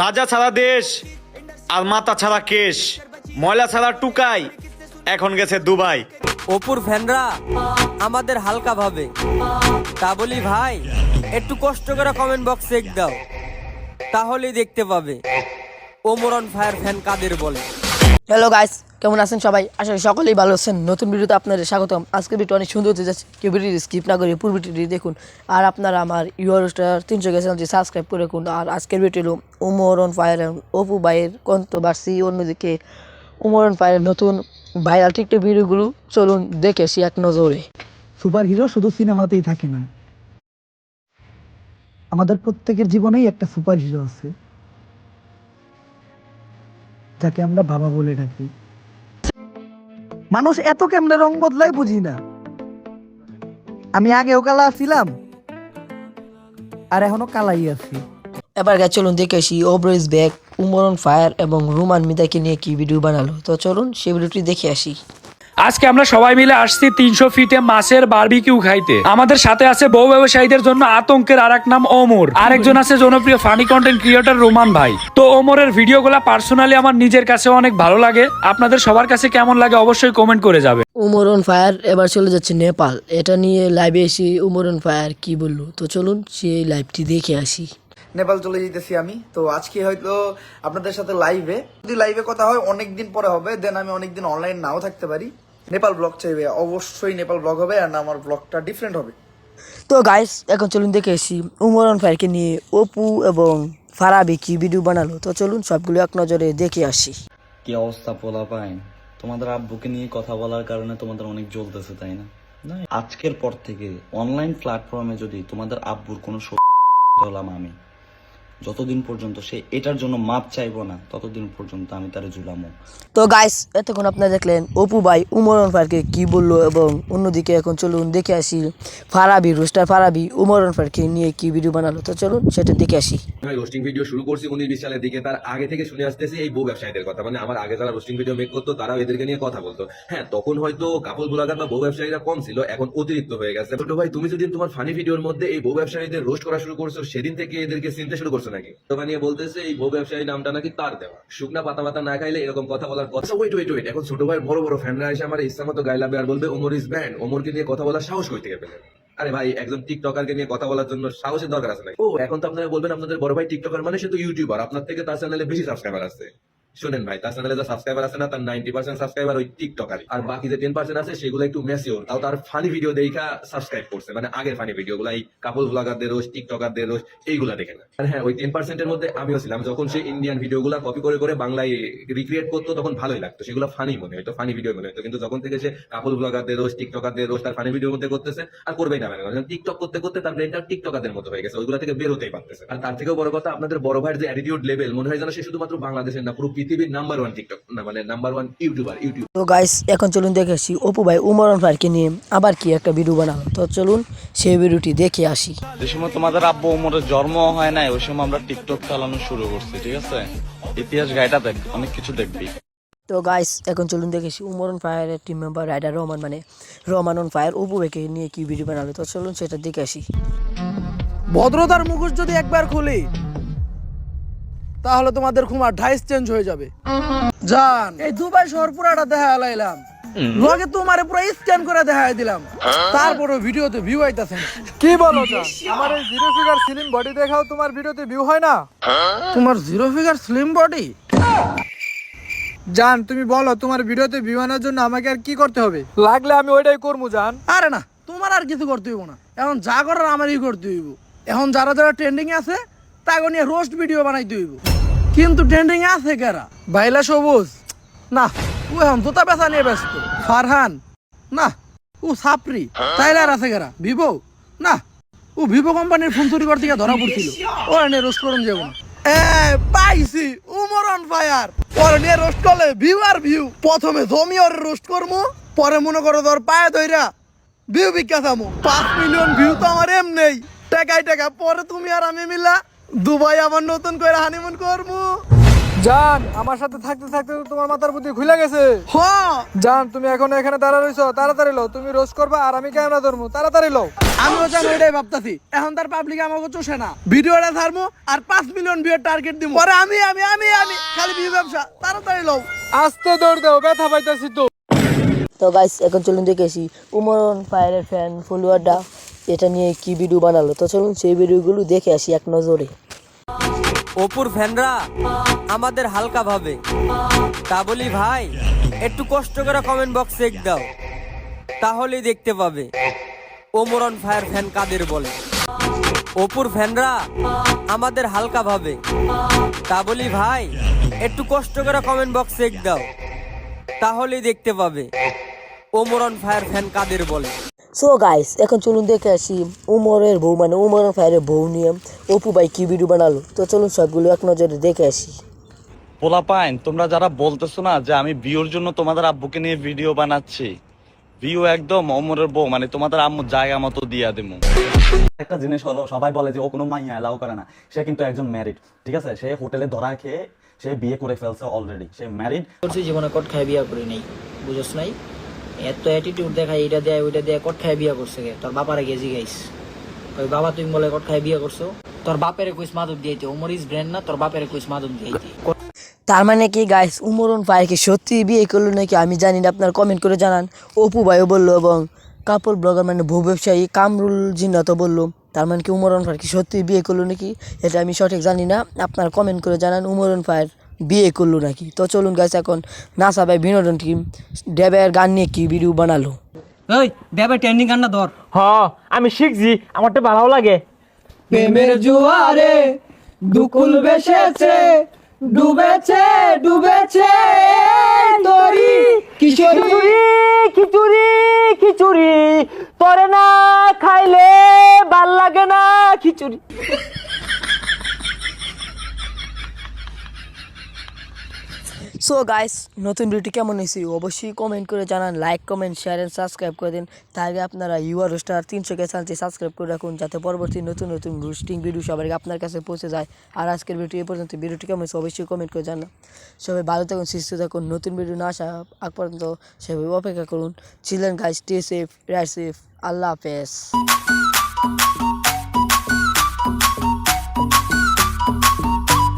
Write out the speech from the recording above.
রাজা ছাড়া দেশ আর মাথা ছাড়া কেশ, ময়লা ছাড়া টুকাই, এখন গেছে দুবাই। অপুর ফ্যানরা আমাদের হালকা ভাবে, তা বলি ভাই একটু কষ্ট করে কমেন্ট বক্স চেক দাও, তাহলেই দেখতে পাবে ওমর অন ফায়ার ফ্যান কাদের বলে। হ্যালো গাইস, কেমন আছেন সবাই? আশা করি সকলেই ভালো আছেন। নতুন ভিডিওতে আপনাদের স্বাগতম। আজকের ভিডিও অনেক সুন্দর হতে যাচ্ছে, কেউ ভিডিওটি স্কিপ না করে পুরো ভিডিওটি দেখুন। আর আপনারা আমার ইউরোস্টার 300 চ্যানেলটি সাবস্ক্রাইব করে রাখুন। আর আজকের ভিডিও হলো ওমর অন ফায়ার অপু ভাইয়ের কন্ট্রোভার্সি, অন্যদিকে ওমর অন ফায়ারের নতুন ভাইরাল টিকটক ভিডিওগুলো চলুন দেখে আসি এক নজরে। সুপার হিরো শুধু সিনেমাতেই থাকে না, আমাদের প্রত্যেকের জীবনেই একটা সুপার হিরো আছে যাকে আমরা বাবা বলে ডাকি। মানুষ এত কেমনে রং বদলায় বুঝি না। আমি আগেও কালা ছিলাম আর এখনো কালাই আছি। এবার গাছ চলুন দেখে আসি ওব্রো is back, Omar on fire এবং রুমান মিদাকে নিয়ে কি ভিডিও বানালো। তো চলুন সেই ভিডিওটি দেখে আসি। আজকে আমরা সবাই মিলে আসছি 300 ফিটে মাছের বারবিকিউ খাইতে। আমাদের সাথে আছে বউ ব্যবসায়ীদের জন্য আতঙ্কের আরেক নাম ওমর, আরেকজন আছে জনপ্রিয় ফানি কন্টেন্ট ক্রিয়েটর রোমান ভাই। তো ওমরের ভিডিওগুলো পার্সোনালি আমার নিজের কাছে অনেক ভালো লাগে। আপনাদের সবার কাছে কেমন লাগে অবশ্যই কমেন্ট করে যাবে। ওমর অন ফায়ার এবার চলে যাচ্ছে নেপাল, এটা নিয়ে লাইভে এসে ওমর অন ফায়ার কি বললো। তো চলুন সেই লাইভটি দেখে আসি। নেপাল চলে যেতেছি আমি। তো আজকে হয়তো আপনাদের সাথে লাইভে, যদি লাইভে কথা হয় অনেকদিন পরে হবে, দেন আমি অনেকদিন অনলাইন নাও থাকতে পারি। নেপাল ব্লগ চাইবে, অবশ্যই নেপাল ব্লগ হবে, আর না আমার ব্লগটা ডিফারেন্ট হবে। তো গাইস এখন চলুন দেখে আসি ওমর অন ফায়ারকে নিয়ে অপু এবং ফারাবি কি ভিডিও বানালো। তো চলুন সবগুলো এক নজরে দেখে আসি। কি অবস্থা পোলা পাইন? তোমাদের আব্বুকে নিয়ে কথা বলার কারণে তোমাদের অনেক জ্বলতেছে, তাই না? আজকের পর থেকে অনলাইন প্ল্যাটফর্মে যদি তোমাদের আব্বুর কোনো হলাম আমি, যতদিন পর্যন্ত সে এটার জন্য মাপ চাইবো না ততদিন পর্যন্ত আমি তারে ঝুলামো। তো গাইস এতক্ষণ আপনারা দেখলেন অপু ভাই ওমর অন ফায়ারকে কি বললো, এবং অন্যদিকে এখন চলুন দেখে আসি ফারাবি, রোস্টার ফারাবি ওমর অন ফায়ারকে নিয়ে কি ভিডিও বানালো। তো চলুন সেটা দেখে আসি। রোস্টিং ভিডিও শুরু করছি 19-20 সালের দিকে, তার আগে থেকে শুনে আসতেছি এই বউ ব্যবসায়ীদের কথা। মানে আমার আগে যারা রোস্টিং ভিডিও মেক করতো তারাও এদেরকে নিয়ে কথা বলতো। হ্যাঁ, তখন হয়তো কাপল ব্লগার বা বউ ব্যবসায়ীরা কম ছিল, এখন অতিরিক্ত হয়ে গেছে। ছোট ভাই, তুমি যদি তোমার ফানি ভিডিওর মধ্যে এই বউ ব্যবসায়ীদের রোস্ট করা শুরু করছো, সেদিন থেকে এদেরকে চিনতে শুরু করছো নাকি? তো নিয়ে বলতেছে এই বউ ব্যবসায়ী নামটা নাকি তার দেওয়া, শুকনা পাতা পাতা না খাইলে এরকম কথা বলার কথা। ওয়েট ওয়েট ওয়েট, এখন ছোট ভাই বড় বড় ফ্যানরা এসে আমার ইচ্ছা মতো গাইলাবে আর বলবে ওমর ইজ ব্যান্ড, ওমরকে নিয়ে কথা বলার সাহস কই থেকে পেলেন? আরে ভাই, একজন টিকটকারকে নিয়ে কথা বলার জন্য সাহসের দরকার আছে নাকি? ও এখন তো আপনারা বলবেন আপনাদের বড় ভাই টিকটকার মানে সে তো ইউটিউবার, আপনার থেকে তার চ্যানেলে বেশি সাবস্ক্রাইবার আছে। শুনেন ভাই, তার চ্যানেলে যা সাবস্ক্রাইবার আছে না, তার 90% সাবস্ক্রাইবার ওই টিকটকার, আর বাকি যে 10% আছে সেগুলো একটু ম্যাচিওর, তাও তার ফানি ভিডিও দেখা সাবস্ক্রাইব করছে। মানে আগের ফানি ভিডিও গুলো, এই কাপল ব্লগারদের রোজ, টিকটকারদের রোজ, এইগুলা দেখে না। আর হ্যাঁ, ওই 10% এর মধ্যে আমিও ছিলাম। যখন সে ইন্ডিয়ান ভিডিও গুলা কপি করে করে বাংলায় রিক্রিয়েট করতো তখন ভালোই লাগতো, সেগুলো ফানি মনে হতো, ফানি ভিডিও মনে হতো। কিন্তু যখন থেকে সে কাপল ব্লগারদের রোজ, টিকটকারদের রোজ তার ফানি ভিডিওর মধ্যে করতেছে, আর করবেই না। মানে টিকটক করতে করতে তার ব্রেনটা টিকটকারদের মতো হয়ে গেছে, ওইগুলা থেকে বের হতেই পারতেছে। আর তার থেকেও বড় কথা, আপনাদের বড় ভাইয়ের যে অ্যাটিটিউড লেভেল, মনে হয় যেন সে শুধুমাত্র বাংলাদেশের না, পুরো পৃথিবীর নাম্বার 1 টিকটক না, মানে নাম্বার 1 ইউটিউবার। তো গাইস এখন চলুন দেখে আসি অপু ভাই ওমর অন ফায়ারকে নিয়ে আবার কি একটা ভিডিও বানালো। তো চলুন সেই ভিডিওটি দেখে আসি। যে সময় তোমাদের আব্বু ওমরের জন্ম হয় নাই, ওই সময় আমরা টিকটক চালানো শুরু করছি, ঠিক আছে? ইতিহাস গাইটা দেখ, অনেক কিছু দেখবি। তো গাইস এখন চলুন দেখে আসি ওমর অন ফায়ারের টিম মেম্বার রাইডার রহমান, মানে রহমান অন ফায়ার অপু ভাইকে নিয়ে কি ভিডিও বানালো। তো চলুন সেটা দেখে আসি। ভদ্রতার মুখোশ যদি একবার খুলি তাহলে তোমাদের খুমার ঢাইস চেঞ্জ হয়ে যাবে। জান, এই দুবাই শহর পুরাটা দেখা লাইলাম, লগে তোমারে পুরো স্ক্যান করে দেখাই দিলাম, তারপরও ভিডিওতে ভিউ আইতাছে না। কি বলো জান? আমার এই জিরো ফিগার স্লিম বডি দেখাও তোমার ভিডিওতে ভিউ হয় না? তোমার জিরো ফিগার স্লিম বডি? জান তুমি বলো তোমার ভিডিওতে ভিউ আনার জন্য আমাকে আর কি করতে হবে? লাগলে আমি ওইটাই করবো জান। আরে না, তোমার আর কিছু করতে হইব না, এখন যা করার আমারই করতে হইব। এখন যারা যারা ট্রেন্ডিং আছে তাকে নিয়ে রোস্ট ভিডিও বানাইতে হইব। কিন্তু ট্রেন্ডিং আছে কারা? বাইলা সবুজ না, ও এখন জুতা বেচা নিয়ে ব্যস্ত। ফারহান না, ও সাপরি। টাইলার আছে কারা? ভিভো না, ও ভিভো কোম্পানির ফোন চুরি করতে গিয়ে ধরা পড়ছিল, ওরা নিয়ে রোস্ট করুন যাবো না। পাইছি ওমর অন ফায়ার, ওরা নিয়ে রোস্ট করলে ভিউ আর ভিউ। প্রথমে জমি ওর রোস্ট করবো, পরে মনে করো তোর পায়ে ধইরা ভিউ বিখ্যাত 5 মিলিয়ন ভিউ তো আমার এমনি টাকায় টাকা। পরে তুমি আর আমি মিলা দুবাই আবার নতুন করে হানিমুন করবো। জান আমার সাথে থাকতে থাকতে তো তোমার মাথার বুদ্ধি খুলে গেছে। হ জান তুমি এখন এখানে দাঁড়া রইছো, তাড়াতাড়ি লও, তুমি রোজ করবা আর আমি ক্যামেরা ধরবো, তাড়াতাড়ি লও। আমিও জানি ওইটাই ভাবতাছি, এখন তার পাবলিক আমাকে চোষে না, ভিডিওটা ছাড়বো আর 5 মিলিয়ন ভিউর টার্গেট দিব, পরে আমি আমি আমি আমি খালি ভিউ ব্যবসা, তাড়াতাড়ি লও। আস্তে দৌড় দাও, ব্যথা পাইতাছি তো। তো গাইস এখন চলুন দেখেছি উমরন ফায়ারের ফ্যান ফলোয়াররা এটা নিয়ে কি ভিডিও বানালো। তো চলুন সেই ভিডিওগুলো দেখে আসি এক নজরে। অপুর ফ্যানরা আমাদের হালকা ভাবে, তা বলি ভাই একটু কষ্ট করে কমেন্ট বক্স চেক দাও, তাহলেই দেখতে পাবে ওমরন ফায়ার ফ্যান কাদের বলে। অপুর ফ্যানরা আমাদের হালকা ভাবে, তা বলি ভাই একটু কষ্ট করে কমেন্ট বক্স চেক দাও, তাহলেই দেখতে পাবে ওমরন ফায়ার ফ্যান কাদের বলে। সো গাইস এখন চলুন দেখে আসি উমরের বউ মানে উমরন ফায়ারের বউ নিয়ে অপু ভাই কি ভিডিও বানালো। তো চলুন সবগুলো এক নজরে দেখে আসি। পোলাপাইন, তোমরা যারা বলতেছো না যে আমি ভিউর জন্য তোমাদের আব্বুকে নিয়ে ভিডিও বানাচ্ছি, ভিউ একদম ওমরের বউ মানে তোমাদের আম্মু জায়গা মতো দিয়া দেবো। একটা জিনিস হলো, সবাই বলে যে ও কোনো মাইয়া এলাও করে না, সে কিন্তু একজন ম্যারিড, ঠিক আছে? সে হোটেলে ধরা খেয়ে সে বিয়ে করে ফেলছে অলরেডি, সে ম্যারিড। জীবনে কট খায় বিয়া করি নাই, বুঝছ নাই? এত অ্যাটিটিউড দেখায়, এটা দেয় ওইটা দেয়, কট খায় বিয়া করছে কে? তোর বাপারে গেছি গাইস, ওই বাবা তুমি বলে কট খায় বিয়া করছো, তোর বাপের কইস মাদক দিয়েছে, ওমর ইজ ব্র্যান্ড না, তোর বাপের কইস মাদক দিয়েছে। তার মানে কি গাইস উমরন ফায়ার কি সত্যি বিয়ে করলো নাকি আমি জানি না, আপনার কমেন্ট করে জানান। অপু ভাইও বললো এবং কাপল ব্লগার মানে বউ ব্যবসায়ী কামরুল জিন্নাতও বললো। তার মানে কি উমরন ফায়ার কি সত্যি বিয়ে করলো নাকি এটা আমি সঠিক জানি না, আপনার কমেন্ট করে জানান উমরন ফায়ার বিয়ে করলো নাকি। তো চলুন গাইস এখন নাসা ভাই বিনোদন টিম ড্যাবের গান নিয়ে কি ভিডিও বানালো। ওই দেবে ট্রেন্ডিং গানটা ধর। আমি শিখছি, আমারটা ভালো লাগে। প্রেমের জোয়ারে দুকুল বেসেছে, ডুবেছে ডুবেছে তরি কিশোরী, খিচুড়ি খিচুড়ি তোরে না খাইলে ভাল লাগে না খিচুড়ি। সো গাইস নতুন ভিডিওটি কেমন হয়েছে অবশ্যই কমেন্ট করে জানান, like comment share and subscribe করে দিন। তার আগে আপনারা ইউআর স্টার 300 কে চ্যানেলটি সাবস্ক্রাইব করে রাখুন যাতে পরবর্তী নতুন নতুন রোস্টিং ভিডিও সবার আগে আপনার কাছে পৌঁছে যায়। আর আজকের ভিডিও এই পর্যন্ত, ভিডিওটি কেমন হয়েছে অবশ্যই কমেন্ট করে জানান। সবাই ভালো থাকুন, সুস্থ থাকুন, নতুন ভিডিও না আসা আগ পর্যন্ত সবাই অপেক্ষা করুন। Children guys, stay safe, right safe, আল্লাহ হাফেজ।